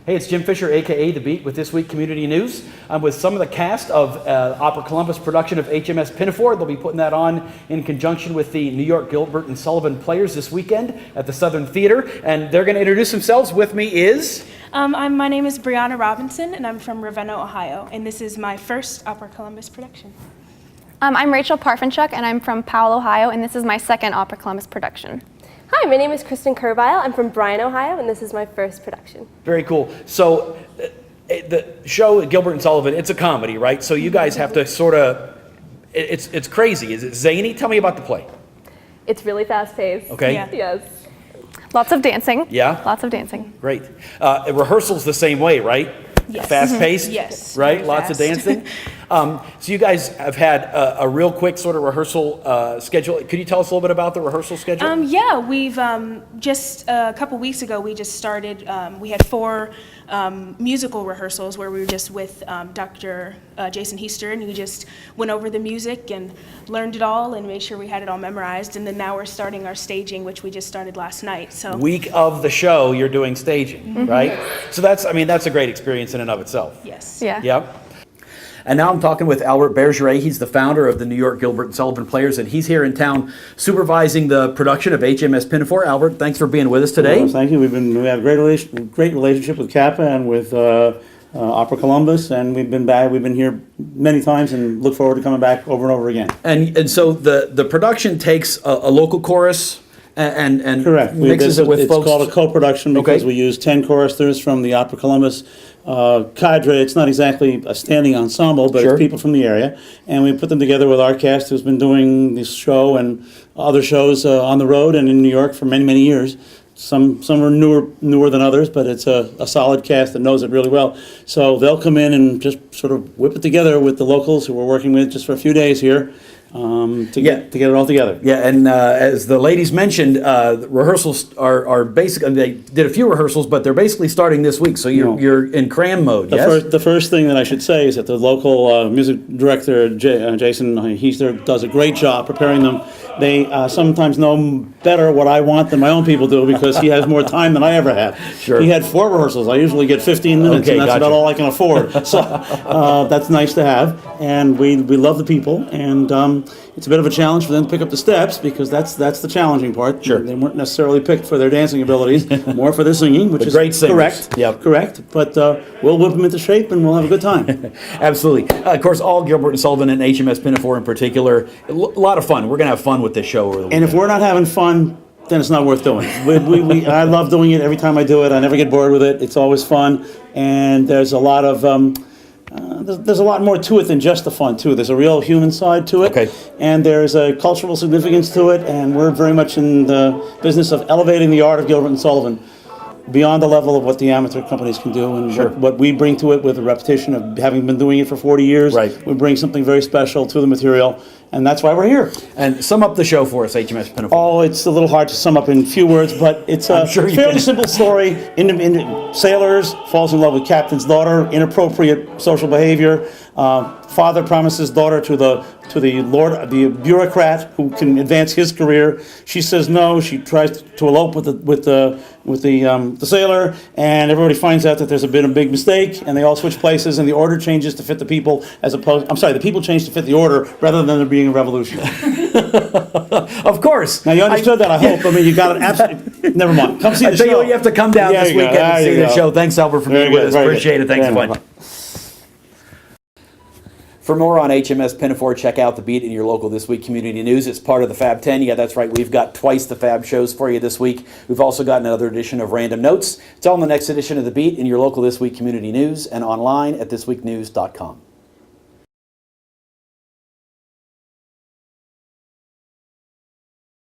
Hey, it's Jim Fisher, aka The Beat, with This Week Community News. I'm with some of the cast of Opera Columbus production of HMS Pinafore. They'll be putting that on in conjunction with the New York Gilbert and Sullivan players this weekend at the Southern Theater. And they're going to introduce themselves. With me is... My name is Brianna Robinson, and I'm from Ravenna, Ohio. And this is my first Opera Columbus production. I'm Rachel Parfinchuk, and I'm from Powell, Ohio, and this is my second Opera Columbus production. Hi, my name is Kristen Kurbile. I'm from Bryan, Ohio, and this is my first production. Very cool. So the show Gilbert and Sullivan, it's a comedy, right? So you guys have to sort of, it's crazy. Is it zany? Tell me about the play. It's really fast-paced. Okay. Yeah. Yes. Lots of dancing. Yeah? Lots of dancing. Great. Rehearsal's the same way, right? Yes. Fast-paced? Yes. Right? Very Lots of fast. dancing? So you guys have had a real quick sort of rehearsal schedule. Could you tell us a little bit about the rehearsal schedule? Yeah, we've just a couple weeks ago, we just started, we had 4 musical rehearsals where we were just with Dr. Jason Heister, and we just went over the music and learned it all and made sure we had it all memorized. And then now we're starting our staging, which we just started last night. So Week of the show, you're doing staging, right? So that's a great experience in and of itself. yes. Yeah. Yep. And now I'm talking with Albert Bergeret. He's the founder of the New York Gilbert and Sullivan Players, and he's here in town supervising the production of HMS Pinafore. Albert, thanks for being with us today. Well, thank you. We have a great relationship with Kappa and with Opera Columbus, and we've been here many times and look forward to coming back over and over again. And so the production takes a local chorus and Correct. mixes it with it's folks. called a co-production because Okay. we use 10 choristers from the Opera Columbus cadre. It's not exactly a standing ensemble, but Sure. it's people from the area. And we put them together with our cast who's been doing this show and other shows on the road and in New York for many, many years. Some are newer than others, but it's a solid cast that knows it really well. So they'll come in and just sort of whip it together with the locals who we're working with just for a few days here to get it all together. Yeah, and as the ladies mentioned, the rehearsals are basically, they did a few rehearsals, but they're basically starting this week, so you're in cram mode, yes? The first thing that I should say is that the local music director, Jason Heister, does a great job preparing them. They sometimes know better what I want than my own people do because he has more time than I ever have. Sure. He had 4 rehearsals. I usually get 15 minutes, Okay, and that's gotcha. about all I can afford. So that's nice to have. And we love the people, and it's a bit of a challenge for them to pick up the steps because that's the challenging part. Sure. They weren't necessarily picked for their dancing abilities, more for their singing, which is great singers. correct. Yep. Correct. But we'll whip them into shape, and we'll have a good time. Absolutely. Of course, all Gilbert and Sullivan and HMS Pinafore in particular, a lot of fun. We're going to have fun with this show over the weekend. And if we're not having fun, then it's not worth doing. I love doing it every time I do it. I never get bored with it. It's always fun, and there's a lot of there's a lot more to it than just the fun too. There's a real human side to it, Okay. and there's a cultural significance to it. And we're very much in the business of elevating the art of Gilbert and Sullivan beyond the level of what the amateur companies can do, and Sure. what we bring to it with a repetition of having been doing it for 40 years. Right. We bring something very special to the material, and that's why we're here. And sum up the show for us, HMS Pinafore. Oh, it's a little hard to sum up in few words, but it's a I'm sure you fairly can. simple story. Sailors falls in love with captain's daughter, inappropriate social behavior. Father promises daughter to the lord, the bureaucrat who can advance his career. She says no. She tries to elope with the sailor, and everybody finds out that there's been a big mistake, and they all switch places, and the order changes to fit the people the people change to fit the order rather than there being a revolution. Of course. Now you understood that, I hope. I mean, you got it absolutely. Never mind. Come see the I tell show. you what, you have to come down There this you go. weekend and There see you the go. show. Thanks, Albert, for Very being with good, us. very Appreciate good. it. Thanks Yeah, so much. For more on HMS Pinafore, check out The Beat in your local This Week Community News. It's part of the Fab 10. Yeah, that's right. We've got twice the Fab shows for you this week. We've also got another edition of Random Notes. It's all in the next edition of The Beat in your local This Week Community News and online at thisweeknews.com.